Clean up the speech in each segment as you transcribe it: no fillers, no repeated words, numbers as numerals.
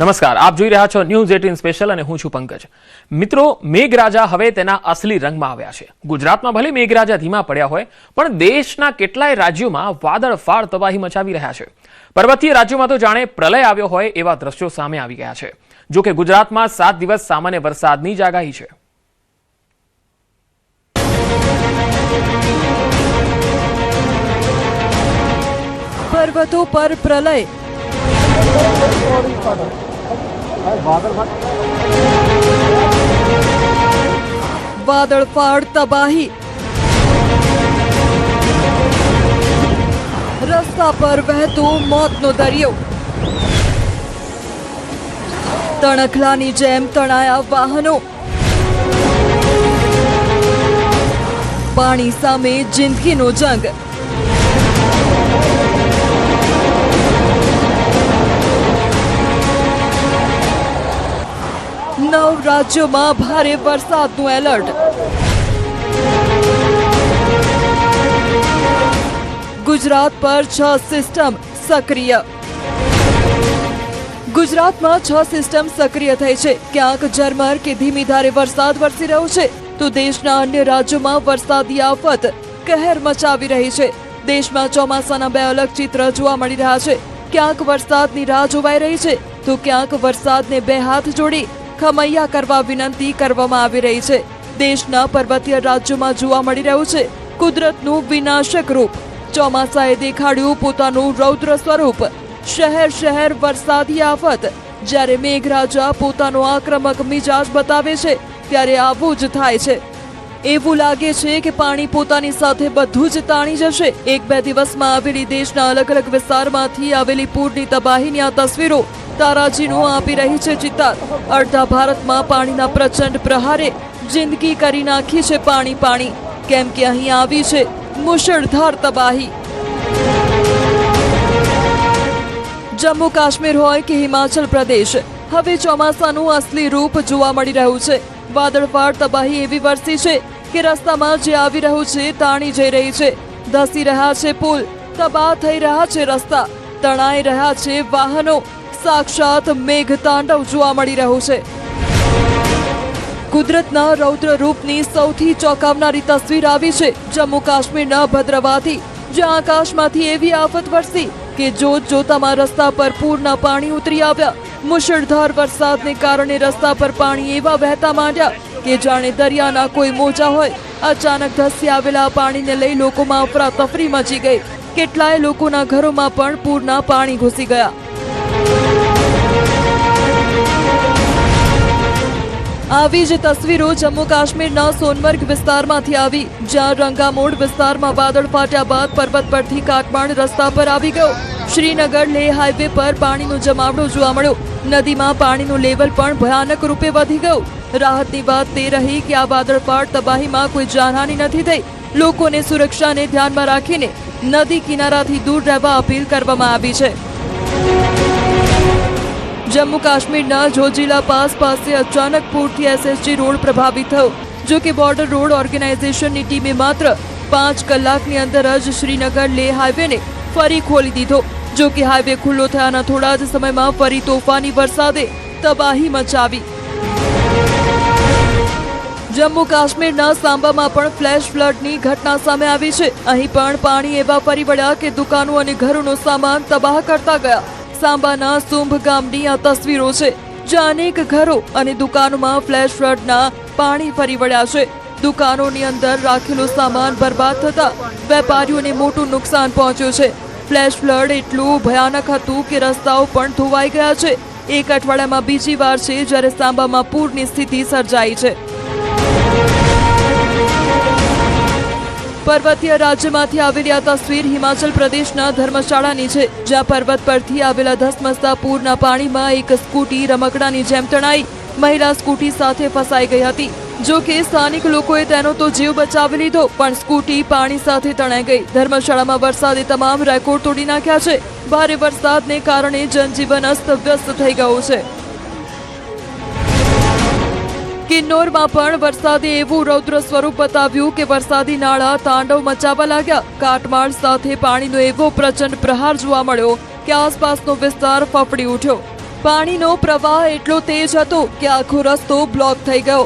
નમસ્કાર, આપ જોઈ રહ્યા છો ન્યૂઝ 18 સ્પેશિયલ અને હું છું પંકજ। મિત્રો, મેઘરાજા હવે તેના અસલી રંગમાં આવ્યા છે। ગુજરાતમાં ભલે મેઘરાજા ધીમા પડ્યા હોય, પણ દેશના કેટલાય રાજ્યોમાં વાદળફાડ તબાહી મચાવી રહ્યા છે। પર્વતીય રાજ્યોમાં તો જાણે પ્રલય આવ્યો હોય એવા દ્રશ્યો સામે આવી ગયા છે। જો કે ગુજરાતમાં 7 દિવસ સામાન્ય વરસાદની જ આગાહી છે। પર્વતો પર પ્રલય, વાદળફાડ તબાહી, રસ્તા પર વહેતો મોતનો દરિયો, તણખલાની જેમ તણાયા વાહનો, પાણી સામે જિંદગીનો જંગ। નવ રાજ્યોમાં ભારે વરસાદનું એલર્ટ। ગુજરાત પર 6 સિસ્ટમ સક્રિય। ગુજરાતમાં 6 સિસ્ટમ સક્રિય થઈ છે। ક્યાંક ઝરમર કે ધીમી ધારે વરસાદ વરસી રહ્યો છે, તો દેશના અન્ય રાજ્યોમાં વરસાદી આફત કહેર મચાવી રહી છે। દેશમાં ચોમાસાના 2 અલગ ચિત્ર જોવા મળી રહ્યા છે। ક્યાંક વરસાદની રાહ જોવાઈ રહી છે, તો ક્યાંક વરસાદને 2 હાથ જોડી ખમૈયા કરવા વિનંતી કરવામાં આવી રહી છે। દેશના પર્વતીય રાજ્યોમાં જોવા મળી રહ્યું છે કુદરતનું વિનાશક રૂપ। ચોમાસાએ દેખાડ્યું પોતાનું રૌદ્ર સ્વરૂપ। શહેર શહેર વરસાદી આફત। જ્યારે મેઘરાજા પોતાનો આક્રમક મિજાજ બતાવે છે, ત્યારે આવું જ થાય છે। એવું લાગે છે કે પાણી પોતાની સાથે બધું જ તાણી જશે। 1-2 દિવસમાં આવેલી દેશના અલગ અલગ વિસ્તારમાંથી આવેલી પૂરની તબાહીની આ તસવીરો તારાજીનું આપી રહી છે ચિતાર। અડધા ભારતમાં પાણીના પ્રચંડ પ્રહારે જિંદગી કરી નાખી છે પાણી પાણી, કેમ કે અહીં આવી છે મુશળધાર તબાહી। જમ્મુ કાશ્મીર હોય કે હિમાચલ પ્રદેશ, હવે ચોમાસાનું અસલી રૂપ જોવા મળી રહ્યું છે। વાદળફાડ તબાહી એવી વરસી છે કે રસ્તામાં જે આવી રહ્યું છે તાણી જઈ રહી છે। ધસી રહ્યા છે પુલ, તબાહ થઈ રહ્યા છે રસ્તા, તણાઈ રહ્યા છે વાહનો। સાક્ષાત મેઘતાંડવ જોવા મળી રહ્યું છે। કુદરતના રૌદ્ર રૂપની સૌથી ચોંકાવનારી તસવીર આવી છે જમ્મુ કાશ્મીરના ભદ્રવાહથી, જ્યાં આકાશમાંથી એવી આફત વરસી કે જોત જોતામાં રસ્તા પર પૂરના પાણી ઉતરી આવ્યા। મુશળધાર વરસાદને કારણે રસ્તા પર પાણી એવા વહેતા માંડ્યા કે જાણે દરિયાના કોઈ મોજા હોય। અચાનક ધસી આવેલા પાણીને લઈ લોકોમાં અફરાતફરી મચી ગઈ। કેટલાય લોકોના ઘરોમાં પણ પૂરના પાણી ઘૂસી ગયા। આવી જ તસવીરો જમ્મુ કાશ્મીરના સોનમર્ગ વિસ્તારમાંથી આવી, જ્યાં રંગામોડ વિસ્તારમાં વાદળ ફાટ્યા બાદ પર્વત પરથી કાટમાળ રસ્તા પર આવી ગયો। શ્રીનગર લેહ હાઈવે પર પાણીનો જમાવડો જોવા મળ્યો। નદીમાં પાણીનું લેવલ પણ ભયાનક રૂપે વધી ગયું। રાહતની વાત તે રહી કે આ વાદળફાડ તબાહીમાં કોઈ જાનહાની નથી થઈ। લોકોને સુરક્ષાને ધ્યાનમાં રાખીને નદી કિનારાથી દૂર રહેવા અપીલ કરવામાં આવી છે। જમ્મુ કાશ્મીરના જોજીલા પાસ પાસે અચાનક પૂરથી SSG રોડ પ્રભાવિત થયો। જો કે બોર્ડર રોડ ઓર્ગેનાઇઝેશનની ટીમે માત્ર 5 કલાકની અંદર જ શ્રીનગર લેહ હાઈવેને ફરી ખોલી દીધો। જો કે હાઈવે ખુલ્લો થયાના થોડા જ સમયમાં ફરી તોફાની વરસાદે તબાહી મચાવી। જમ્મુ કાશ્મીરના સાંબામાં પણ ફ્લેશ ફ્લડની ઘટના સામે આવી છે। અહીં પણ પાણી એવા ફરી વળ્યા કે દુકાનો અને ઘરોનો સામાન તબાહ કરતા ગયા। સાંબાના સુંભ ગામની આ તસવીરો છે, જ્યાં અનેક ઘરો અને દુકાનોમાં ફ્લેશ ફ્લડના પાણી ફરી વળ્યા છે। દુકાનોની અંદર રાખેલો સામાન બરબાદ થતા વેપારીઓને મોટું નુકસાન પહોંચ્યું છે। ફ્લેશ ફ્લડ એટલું ભયાનક હતું કે રસ્તાઓ પણ ધોવાઈ ગયા છે। 1 અઠવાડિયામાં બીજી વાર છે જ્યારે સાંબામાં પૂરની સ્થિતિ સર્જાઈ છે। પર્વતીય રાજ્યમાંથી આવેલી આ તસવીર હિમાચલ પ્રદેશના ધર્મશાળાની છે, જ્યાં પર્વત પરથી આવેલા ધસમસતા પૂરના પાણીમાં એક સ્કૂટી રમકડાની જેમ તણાઈ। મહિલા સ્કૂટી સાથે ફસાઈ ગઈ હતી। જો કે સ્થાનિક લોકોએ તેનો તો જીવ બચાવી લીધો, પણ સ્કૂટી પાણી સાથે તણાઈ ગઈ। ધર્મશાળામાં વરસાદે તમામ રેકોર્ડ તોડી નાખ્યા છે। ભારે વરસાદને કારણે જનજીવન અસ્તવ્યસ્ત થઈ ગયું છે। કિન્નોરમાં પણ વરસાદે એવું રૌદ્ર સ્વરૂપ બતાવ્યું કે વરસાદી નાળા તાંડવ મચાવવા લાગ્યા। કાટમાળ સાથે પાણીનો એવો પ્રચંડ પ્રહાર જોવા મળ્યો કે આસપાસનો વિસ્તાર ફફડી ઉઠ્યો। પાણીનો પ્રવાહ એટલો તેજ હતો કે આખો રસ્તો બ્લોક થઈ ગયો.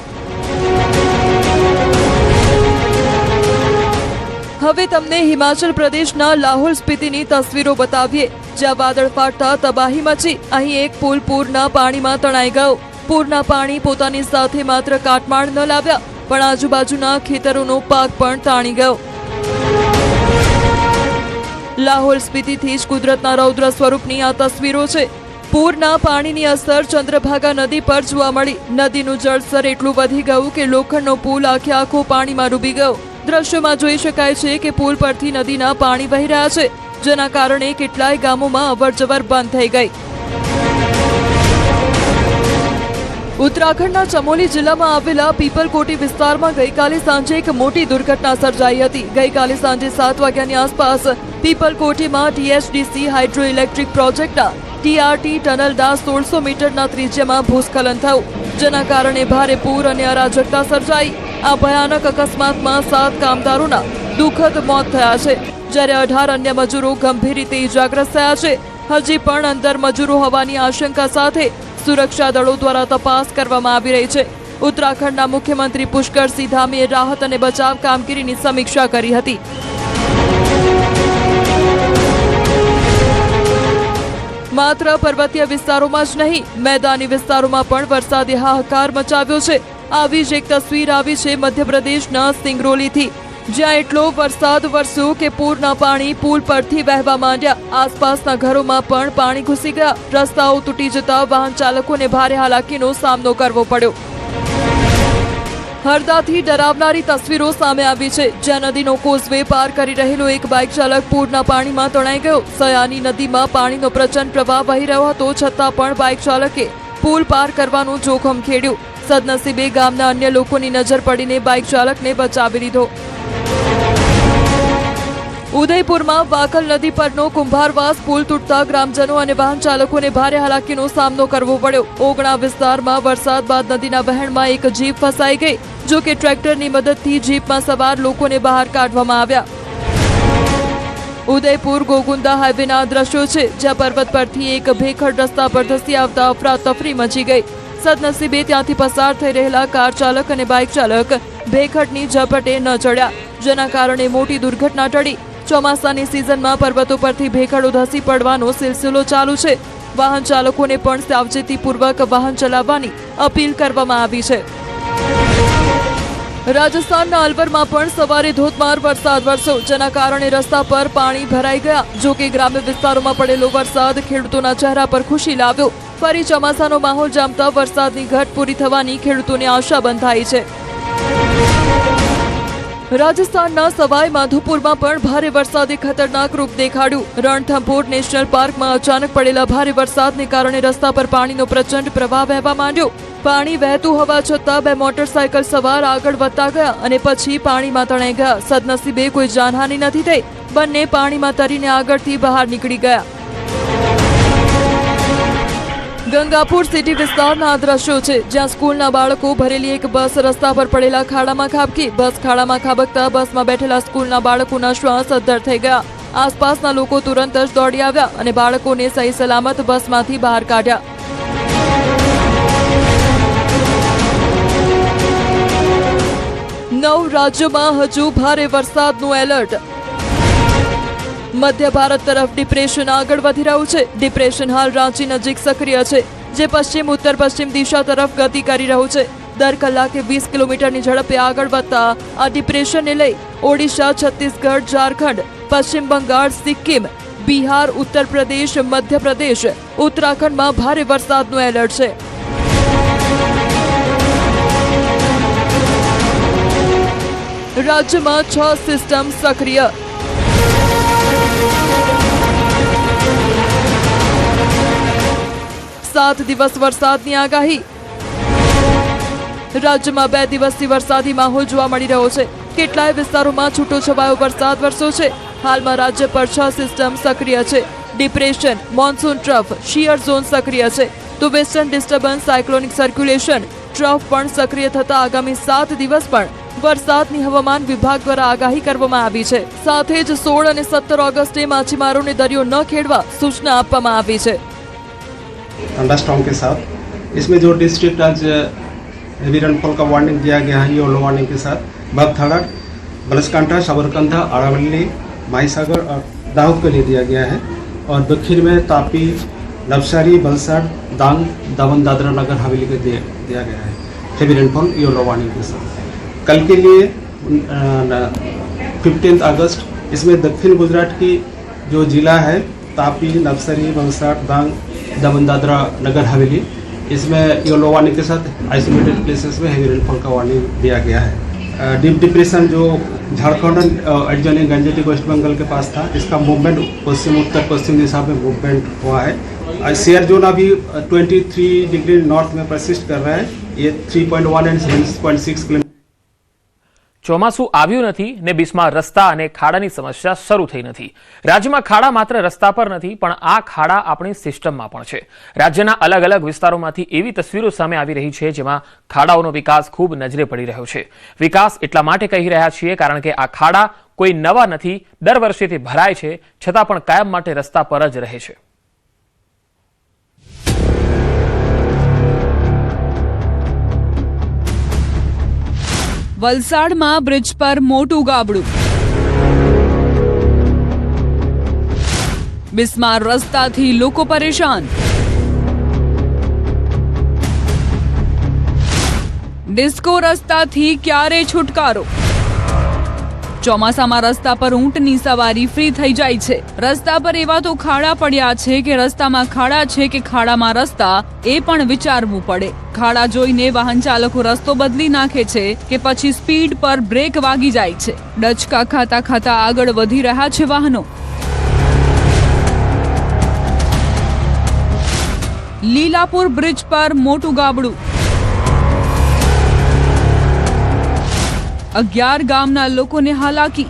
હવે તમને હિમાચલ પ્રદેશના લાહોલ સ્પીતિની તસવીરો બતાવીએ, જ્યાં વાદળ ફાટતા તબાહી મચી. અહીં એક પુલ પૂરના પાણીમાં તણાઈ ગયો. પૂરના પાણી પોતાની સાથે માત્ર કાટમાળ ન લાવ્યા, પણ આજુબાજુના ખેતરોનો પાક પણ તાણી ગયો. લાહોલ સ્પીતિથી જ કુદરતના રૌદ્ર સ્વરૂપની આ તસવીરો છે. પૂરના પાણીની અસર ચંદ્રભાગા નદી પર જોવા મળી. નદીનું જળસ્તર એટલું વધી ગયું કે લોખંડનો પુલ આખે આખો પાણીમાં ડૂબી ગયો. દ્રશ્યોમાં જોઈ શકાય છે કે પુલ પરથી નદીના પાણી વહી રહ્યા છે, જેના કારણે કેટલાય ગામોમાં અવરજવર બંધ થઈ ગઈ. ઉત્તરાખંડના ચમોલી જિલ્લામાં આવેલા પીપલકોટી વિસ્તારમાં ગઈકાલે સાંજે એક મોટી દુર્ઘટના સર્જાઈ હતી. ગઈકાલે સાંજે 7 વાગ્યાની આસપાસ પીપલકોટીમાં THDC હાઇડ્રો ઇલેક્ટ્રિક પ્રોજેક્ટના TRT ટનલના 1600 મીટરના ત્રિજ્યામાં ભૂસ્ખલન થયું, જેના કારણે ભારે પૂર અને અરાજકતા સર્જાઈ. આ ભયાનક અકસ્માતમાં 7 કામદારોના દુઃખદ મોત થયા છે, જ્યારે 18 અન્ય મજૂરો ગંભીર રીતે ઇજાગ્રસ્ત થયા છે. હજી પણ અંદર મજૂરો હોવાની આશંકા સાથે સુરક્ષા દળો દ્વારા તપાસ કરવામાં આવી રહી છે. ઉત્તરાખંડના મુખ્યમંત્રી પુષ્કરસિંહ ધામીએ રાહત અને બચાવ કામગીરીની સમીક્ષા કરી હતી. માત્ર પર્વતીય વિસ્તારોમાં જ નહીં, મેદાની વિસ્તારોમાં પણ વરસાદે હાહાકાર મચાવ્યો છે. આવી જ એક તસવીર આવી છે મધ્યપ્રદેશના સિંગરોલીથી, જ્યાં એટલો વરસાદ વરસ્યો કે પૂરના પાણી પુલ પરથી વહેવા માંડ્યા. આસપાસના ઘરોમાં પણ પાણી ઘૂસી ગયા. રસ્તાઓ તૂટી જતા વાહન ચાલકોને ભારે હાલાકીનો સામનો કરવો પડ્યો. હરદાથી ડરાવનારી તસવીરો સામે આવી છે, જ્યાં નદીનો કોઝવે પાર કરી રહેલો એક બાઇક ચાલક પૂરના પાણીમાં તણાઈ ગયો. સયાની નદીમાં પાણીનો પ્રચંડ પ્રવાહ વહી રહ્યો હતો, છતાં પણ બાઇક ચાલકે પુલ પાર કરવાનું જોખમ ખેડ્યું. સદનસીબે ગામના અન્ય લોકોની નજર પડીને બાઇક ચાલકને બચાવી લીધો. ઉદયપુરમાં વાકલ નદી પરનો કુંભારવાસ પુલ તૂટતા ગ્રામજનો અને વાહન ચાલકોને ભારે હાલાકીનો સામનો કરવો પડ્યો. ઓગણા વિસ્તારમાં વરસાદ બાદ નદીના વહેણમાં એક જીપ ફસાઈ ગઈ, જો કે ટ્રેક્ટરની મદદથી જીપમાં સવાર લોકોને બહાર કાઢવામાં આવ્યા. ઉદયપુર ગોગુંદા હાઈવેના દ્રશ્યો છે, જ્યાં પર્વત પરથી એક ભેખડ રસ્તા પર ધસી આવતા અફરાતફરી મચી ગઈ. સદનસીબે ત્યાંથી પસાર થઈ રહેલા કાર ચાલક અને બાઇક ચાલક ભેખડની ઝપટે ન ચડ્યા, જેના કારણે મોટી દુર્ઘટના ટળી. ચોમાસાની સિઝનમાં પર્વતો પરથી ભેખડો ધસી પડવાનો સિલસિલો ચાલુ છે. વાહન ચાલકોને પણ સાવચેતીપૂર્વક વાહન ચલાવવાની અપીલ કરવામાં આવી છે. રાજસ્થાનના અલવરમાં પણ સવારે ધોધમાર વરસાદ વરસ્યો, જેના કારણે રસ્તા પર પાણી ભરાઈ ગયા. જો કે ગ્રામ્ય વિસ્તારોમાં પડેલો વરસાદ ખેડૂતોના ચહેરા પર ખુશી લાવ્યો. ફરી ચોમાસાનો માહોલ જામતા વરસાદની ઘટ પૂરી થવાની ખેડૂતોને આશા બંધાઈ છે. રાજસ્થાનના સવાઈ માધોપુરમાં પણ ભારે વરસાદે ખતરનાક રૂપ દેખાડ્યું. રણથંભોર નેશનલ પાર્કમાં અચાનક પડેલા ભારે વરસાદને કારણે રસ્તા પર પાણીનો પ્રચંડ પ્રવાહ વહેવા માંડ્યો. પાણી વહેતું હોવા છતાં 2 મોટરસાયકલ સવાર આગળ વધતા ગયા અને પછી પાણીમાં તણાઈ ગયા. સદનસીબે કોઈ જાનહાનિ નથી થઈ. બંને પાણીમાં તરીને આગળથી બહાર નીકળી ગયા. ગંગાપુર સિટી વિસ્તારના આ દ્રશ્યો છે, જ્યાં સ્કૂલના બાળકો ભરેલી એક બસ રસ્તા પર પડેલા ખાડામાં ખાબકી. બસ ખાડામાં ખાબકતા બસમાં બેઠેલા સ્કૂલના બાળકોના શ્વાસ અદ્ધર થઈ ગયા. આસપાસના લોકો તુરંત જ દોડી આવ્યા અને બાળકોને સહી સલામત બસમાંથી બહાર કાઢ્યા. નવ રાજ્યોમાં હજુ ભારે વરસાદનું એલર્ટ. મધ્ય ભારત તરફ ડિપ્રેશન આગળ વધી રહ્યું છે. ડિપ્રેશન હાલ રાંચી નજીક સક્રિય છે, જે પશ્ચિમ ઉત્તર પશ્ચિમ દિશા તરફ ગતિ કરી રહ્યું છે. દર કલાકે 20 કિલોમીટરની ઝડપે આગળ વધતા આ ડિપ્રેશનને લઈ ઓડિશા, છત્તીસગઢ, ઝારખંડ, પશ્ચિમ બંગાળ, સિક્કિમ, બિહાર, ઉત્તર પ્રદેશ, મધ્યપ્રદેશ, ઉત્તરાખંડમાં ભારે વરસાદનું એલર્ટ છે. રાજ્યમાં 6 સિસ્ટમ સક્રિય. સાત દિવસ વરસાદની આગાહી. રાજ્યમાં 2 દિવસથી વરસાદી માહોલ જોવા મળી રહ્યો છે. કેટલાય વિસ્તારોમાં છૂટોછવાયો વરસાદ વરસ્યો છે. હાલમાં રાજ્ય પર 6 સિસ્ટમ સક્રિય છે. Depression, monsoon trough, shear zone સક્રિય છે, તો western disturbance, cyclonic circulation trough પણ સક્રિય થતા આગામી 7 દિવસ પણ વરસાદની હવામાન વિભાગ દ્વારા આગાહી કરવામાં આવી છે. સાથે જ 16 અને 17 ઓગસ્ટે માછીમારોને દરિયો ન ખેડવા સૂચના આપવામાં આવી છે. थंडरस्टॉर्म के साथ। इसमें जो डिस्ट्रिक्ट आज हेवी रेनफॉल का वार्निंग दिया गया है, येलो वार्निंग के साथ बागथाड़ा, बनासकांठा, साबरकांठा, अरावली, माहीसागर और दाहोद के लिए दिया गया है। और दक्षिण में तापी, नवसारी, वलसाड़, डांग, दमन, दादरा नगर हवेली को दिया गया है हेवी रेनफॉल येलो वार्निंग के साथ। कल के लिए 15 अगस्त इसमें दक्षिण गुजरात की जो जिला है तापी, नवसारी, वलसाड़, डांग, दमन, दादरा नगर हवेली, इसमें येलो वार्निंग के साथ आइसोलेटेड प्लेसेस में हेवी रेनफॉल का वार्निंग दिया गया है। डीप डिप्रेशन जो झारखंड एडजॉइनिंग गंजेटिक वेस्ट बंगाल के पास था, इसका मूवमेंट पश्चिम उत्तर पश्चिम दिशा में मूवमेंट हुआ है। शेयर जोन अभी 23 डिग्री नॉर्थ में परसिस्ट कर रहा है। ये 3.1 एंड 7.6 किलोमीटर। ચોમાસું આવ્યું નથી ને બીચમાં રસ્તા અને ખાડાની સમસ્યા શરૂ થઈ નથી। રાજ્યમાં ખાડા માત્ર રસ્તા પર નથી પણ આ ખાડા આપણી સિસ્ટમમાં પણ છે। રાજ્યના અલગ અલગ વિસ્તારોમાંથી એવી તસવીરો સામે આવી રહી છે જેમાં ખાડાઓનો વિકાસ ખૂબ નજરે પડી રહ્યો છે। વિકાસ એટલા માટે કહી રહ્યા છીએ કારણ કે આ ખાડા કોઈ નવા નથી, દર વર્ષેથી ભરાય છે છતાં પણ કાયમ માટે રસ્તા પર જ રહે છે। વલસાડમાં બ્રિજ પર મોટું ગાબડું, બિસ્માર રસ્તાથી લોકો પરેશાન, ડિસ્કો રસ્તાથી ક્યારે છુટકારો? ચોમાસામાં રસ્તા પર ઊંટની સવારી ફ્રી થઈ જાય છે। રસ્તા પર એવા તો ખાડા પડ્યા છે કે રસ્તામાં ખાડા છે કે ખાડામાં રસ્તા, એ પણ વિચારવું પડે। ખાડા જોઈને વાહન ચાલકો રસ્તો બદલી નાખે છે કે પછી સ્પીડ પર બ્રેક વાગી જાય છે। ડચકા ખાતા ખાતા આગળ વધી રહ્યા છે વાહનો। લીલાપુર બ્રિજ પર મોટું ગાબડું, 11 ગામના લોકોને હાલાકી।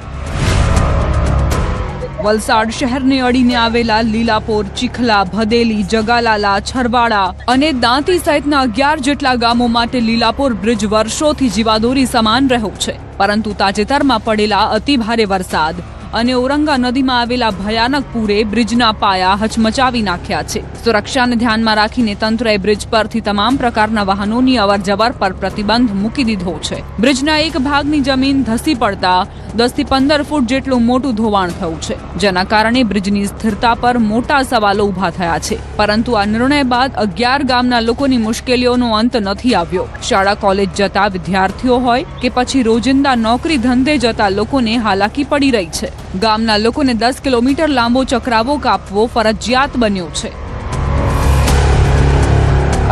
વલસાડ શહેરને અડીને આવેલા લીલાપોર, ચીખલા, ભદેલી, જગાલાલા, છરવાડા અને દાંતી સહિતના 11 જેટલા ગામો માટે લીલાપોર બ્રિજ વર્ષોથી જીવાદોરી સમાન રહ્યો છે। પરંતુ તાજેતરમાં પડેલા અતિભારે વરસાદ અને ઔરંગા નદીમાં આવેલા ભયાનક પૂરે બ્રિજના પાયા હચમચાવી નાખ્યા છે। સુરક્ષાને ધ્યાનમાં રાખીને તંત્રએ બ્રિજ પરથી તમામ પ્રકારના વાહનોની અવરજવર પર પ્રતિબંધ મૂકી દીધો છે। બ્રિજના એક ભાગની જમીન ધસી પડતા 10 થી 15 ફૂટ જેટલું મોટું ધોવાણ થયું છે, જેના કારણે બ્રિજની સ્થિરતા પર મોટા સવાલો ઊભા થયા છે। પરંતુ આ નિર્ણય બાદ 11 ગામના લોકોની મુશ્કેલીઓનો અંત નથી આવ્યો। શાળા કોલેજ જતા વિદ્યાર્થીઓ હોય કે પછી રોજિંદા નોકરી ધંધે જતા લોકોને હાલાકી પડી રહી છે। ગામના લોકોને 10 કિલોમીટર લાંબો ચક્રાવો કાપવો ફરજિયાત બન્યો છે।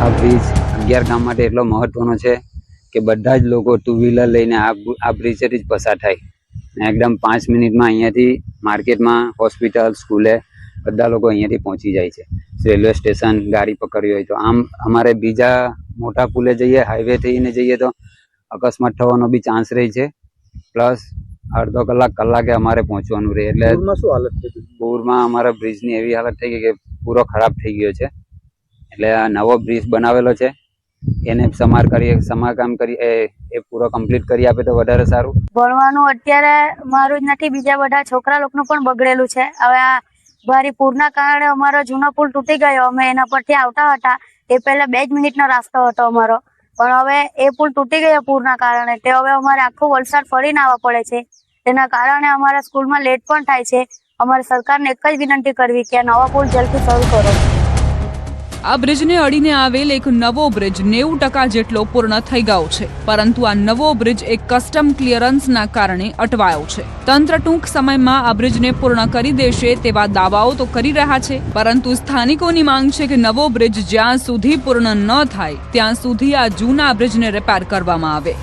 આ બ્રિજ 11 ગામ માટે એટલો મહત્વનો છે કે બધા જ લોકો ટુ વ્હીલર લઈને આ બ્રિજથી જ પસાર થાય। એકદમ 5 મિનિટમાં અહીંયાથી માર્કેટમાં, હોસ્પિટલ, સ્કૂલે બધા લોકો અહીંયાથી પહોંચી જાય છે। રેલવે સ્ટેશન ગાડી પકડવી હોય તો આમ અમારે બીજા મોટા પુલે જઈએ, હાઈવે થઈને જઈએ તો અકસ્માત થવાનો બી ચાન્સ રહે છે। પ્લસ અડધો કલાકે અમારે પહોંચવાનું રહે। એટલે શું હાલત થઈ? પૂરમાં અમારા બ્રિજની એવી હાલત થઈ ગઈ કે પૂરો ખરાબ થઈ ગયો છે। એટલે આ નવો બ્રિજ બનાવેલો છે, એને સમારકામ કરી એ પૂરો કમ્પ્લીટ કરી આપે તો વધારે સારું। ભણવાનું અત્યારે મારું જ નથી, બીજા બધા છોકરા લોકોનું પણ બગડેલું છે। હવે આ ભારે પૂરના કારણે અમારો જૂનો પુલ તૂટી ગયો। અમે એના પરથી આવતા હતા, એ પહેલા 2 જ મિનિટનો રસ્તો હતો અમારો, પણ હવે એ પુલ તૂટી ગયો પૂરના કારણે। તે હવે અમારે આખું વલસાડ ફરીને આવવા પડે છે। તેના કારણે અમારા સ્કૂલમાં લેટ પણ થાય છે। અમારે સરકારને એક જ વિનંતી કરવી કે આ નવા પુલ જલ્દી શરૂ કરો। આ બ્રિજને અડીને આવેલ એક નવો બ્રિજ 90% જેટલો પૂર્ણ થઈ ગયો છે, પરંતુ આ નવો બ્રિજ એક કસ્ટમ ક્લિયરન્સના કારણે અટવાયો છે। તંત્ર ટૂંક સમયમાં આ બ્રિજને પૂર્ણ કરી દેશે તેવા દાવાઓ તો કરી રહ્યા છે, પરંતુ સ્થાનિકોની માંગ છે કે નવો બ્રિજ જ્યાં સુધી પૂર્ણ ન થાય ત્યાં સુધી આ જૂના બ્રિજને રિપેર કરવામાં આવે।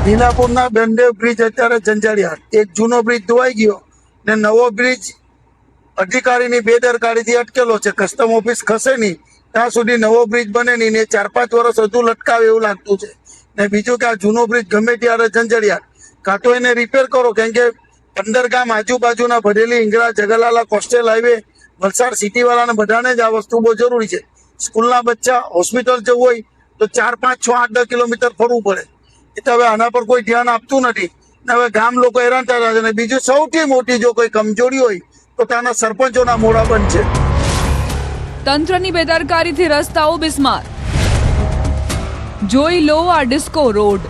લીલાપુરના બંને બ્રિજ અત્યારે જંજાળિયા, એક જૂનો બ્રિજ ધોવાઈ ગયો ને નવો બ્રિજ અધિકારીની બેદરકારીથી અટકેલો છે। કસ્ટમ ઓફિસ ખસે નહીં ત્યાં સુધી નવો બ્રિજ બને નહીં ને 4-5 વર્ષ હજુ લટકાવે એવું લાગતું છે। ને બીજું કે આ જૂનો બ્રિજ ગમે ત્યારે જંજાળિયા, કાં તો એને રિપેર કરો, કેમ કે 15 ગામ આજુબાજુના ભરેલી, ઇંગરા, જગલાલા, કોસ્ટલ હાઈવે, વલસાડ સિટી વાળાને બધાને જ આ વસ્તુ બહુ જરૂરી છે। સ્કૂલના બચ્ચા હોસ્પિટલ જવું હોય તો 4, 5, 6, 8, 10 કિલોમીટર ફરવું પડે। એટલે હવે આના પર કોઈ ધ્યાન આપતું નથી ને હવે ગામ લોકો હેરાન થયા છે। અને બીજું સૌથી મોટી જો કોઈ કમજોરી હોય તો ત્યાંના સરપંચોના મોડા બંધ છે। તંત્રની બેદરકારીથી રસ્તાઓ બિસ્માર. જોઈ લો આ ડિસ્કો રોડ.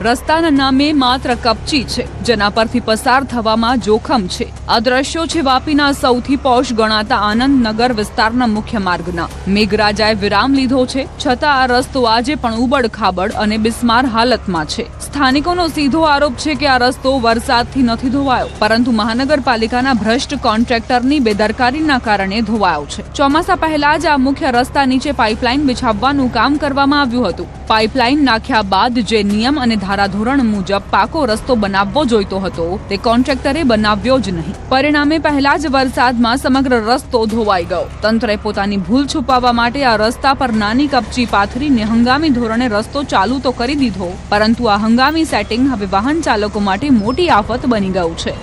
રસ્તાના નામે માત્ર કપચી છે, જેના પરથી પસાર થવામાં જોખમ છે. આ દ્રશ્યો છે વાપીના સૌથી પોશ ગણાતા આનંદનગર વિસ્તારના મુખ્ય માર્ગના. મેઘરાજાએ વિરામ લીધો છે, છતાં આ રસ્તો આજે પણ ઉબડ ખાબડ અને બિસ્માર હાલતમાં છે. સ્થાનિકોનો સીધો આરોપ છે કે આ રસ્તો વરસાદથી નથી ધોવાયો, પરંતુ મહાનગરપાલિકાના ભ્રષ્ટ કોન્ટ્રાક્ટરની બેદરકારીના કારણે ધોવાયો છે. ચોમાસા પહેલા જ આ મુખ્ય રસ્તા નીચે પાઇપલાઇન બિછાવવાનું કામ કરવામાં આવ્યું હતું. પાઇપલાઇન નાખ્યા બાદ જે નિયમ અને ધારાધોરણ મુજબ પાકો રસ્તો બનાવવો જોઈતો હતો, તે કોન્ટ્રાક્ટરે બનાવ્યો જ નહીં. પરિણામે પહેલા જ વરસાદમાં સમગ્ર રસ્તો ધોવાઈ ગયો. તંત્રએ પોતાની ભૂલ છુપાવવા માટે આ રસ્તા પર નાની કપચી પાથરીને હંગામી ધોરણે રસ્તો ચાલુ તો કરી દીધો, પરંતુ આ હંગામી સેટિંગ હવે વાહન ચાલકો માટે મોટી આફત બની ગયું છે.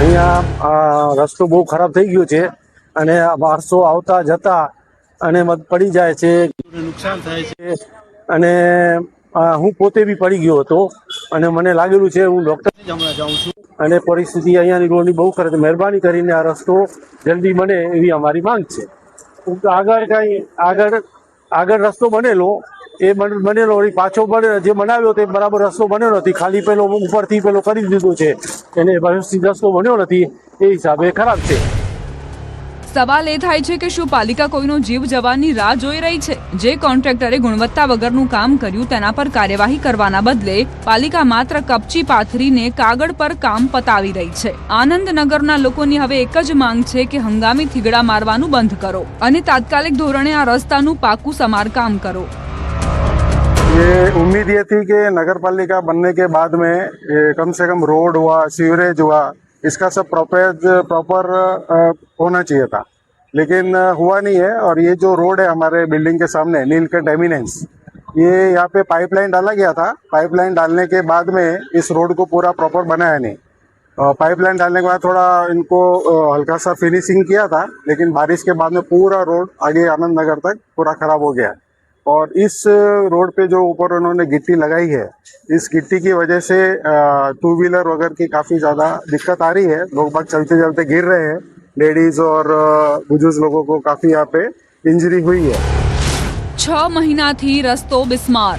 અહીંયા રસ્તો બહુ ખરાબ થઈ ગયો છે અને માણસો આવતા જતા અને પડી જાય છે, નુકસાન થાય છે. અને હું પોતે બી પડી ગયો હતો અને મને લાગેલું છે હું ડોક્ટર હમણાં જાઉં છું. અને પરિસ્થિતિ અહીંયાની રોડની બહુ ખરાબ. મહેરબાની કરીને આ રસ્તો જલ્દી બને એવી અમારી માંગ છે. આગળ રસ્તો બનેલો પાછો જે બનાવ્યો તે બરાબર રસ્તો બન્યો નથી. ખાલી પેલો ઉપરથી પેલો કરી દીધો છે, એને વ્યવસ્થિત રસ્તો બન્યો નથી, એ હિસાબે ખરાબ છે. સવાલ એ થાય છે કે શું પાલિકા કોઈનો જીવ જવાની રાહ જોઈ રહી છે? જે કોન્ટ્રાક્ટરે ગુણવત્તા વગરનું કામ કર્યું તેના પર કાર્યવાહી કરવાના બદલે પાલિકા માત્ર કપચી પાથરીને કાગળ પર કામ પતાવી રહી છે. આનંદનગરના લોકોની હવે એક જ માંગ છે કે હંગામી થીગડા મારવાનું બંધ કરો અને તાત્કાલિક ધોરણે આ રસ્તાનું પાકું સમારકામ કરો. ये उम्मीद ये थी कि नगर पालिका बनने के बाद में कम से कम रोड हुआ, सीवरेज हुआ, इसका सब प्रॉपर होना चाहिए था, लेकिन हुआ नहीं है. और ये जो रोड है हमारे बिल्डिंग के सामने नीलकंठ एमिनेंस, ये यहाँ पे पाइपलाइन डाला गया था. पाइपलाइन डालने के बाद में इस रोड को पूरा प्रॉपर बनाया नहीं. पाइपलाइन डालने के बाद थोड़ा इनको हल्का सा फिनिशिंग किया था, लेकिन बारिश के बाद में पूरा रोड आगे आनंद नगर तक पूरा खराब हो गया. और इस रोड पे जो ऊपर उन्होंने गिट्टी लगाई है, इस गिट्टी की वजह से टू व्हीलर वगैरह की काफ़ी ज़्यादा दिक्कत आ रही है. लोग बाग चलते चलते गिर रहे हैं. लेडीज और बुजुर्ग लोगों को काफ़ी यहाँ पे इंजरी हुई है. 6 મહિનાથી રસ્તો બિસ્માર.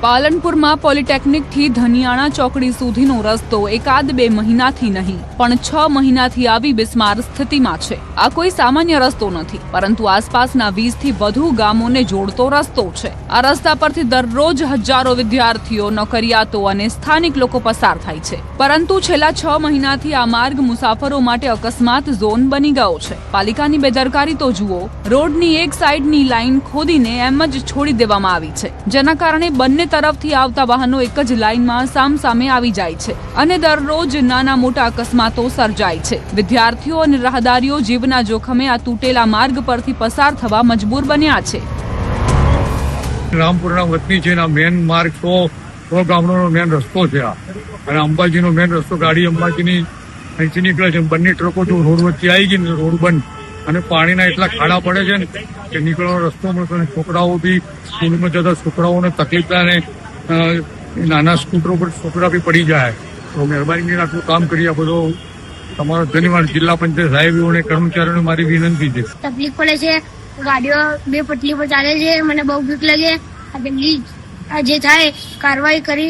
પાલનપુરમાં પોલિટેકનિકથી ધનિયાણા ચોકડી સુધીનો રસ્તો એકાદ 2 મહિનાથી નહીં પણ 6 મહિનાથી આવી બિસ્માર સ્થિતિમાં છે. આ કોઈ સામાન્ય રસ્તો નથી, પરંતુ આસપાસના 20 થી વધુ ગામોને જોડતો રસ્તો છે. આ રસ્તા પરથી દરરોજ હજારો વિદ્યાર્થીઓ, નોકરિયાતો અને સ્થાનિક લોકો પસાર થાય છે, પરંતુ છેલ્લા 6 મહિનાથી આ માર્ગ મુસાફરો માટે અકસ્માત ઝોન બની ગયો છે. પાલિકાની બેદરકારી તો જુઓ. રોડની એક સાઈડની લાઈન ખોદીને એમ જ છોડી દેવામાં આવી છે, જેના કારણે બંને તરફથી આવતા વાહનો એક જ લાઈનમાં સામસામે આવી જાય છે અને દરરોજ નાના મોટા અકસ્માતો સર્જાય છે. વિદ્યાર્થીઓ અને રાહદારીઓ જીવના જોખમે આ તૂટેલા માર્ગ પરથી પસાર થવા મજબૂર બન્યા છે. રામપુરના વતની છે, મેન માર્ગ 100 ગામડાનો મેન રસ્તો છે આ, અને અંબાજીનો મેન રસ્તો. ગાડી અંબાજીની અહીંથી નીકળે છે, બંને ટ્રકો જો રોડ વચ્ચે આવી ગઈ ને રોડ બંધ, અને પાણીના એટલા ખાડા પડે છે ને કે નીકળવાનો રસ્તો મળતો ને. છોકરાઓ બી સ્કૂલમાં જતા છોકરાઓને તકલીફ થાય ને નાના સ્કૂટરો પર છોકરા બી પડી જાય. તો મહેરબાની કરીને આટલું કામ કરી આપો તો તમારો ધન્યવાદ. જિલ્લા પંચાયત સાહેબોને કર્મચારીઓને મારી વિનંતી છે. તકલીફ પડે છે, ગાડીઓ 2 પટલી પર ચાલે છે, મને બહુ બીક લાગે. આ જે થાય કાર્યવાહી કરી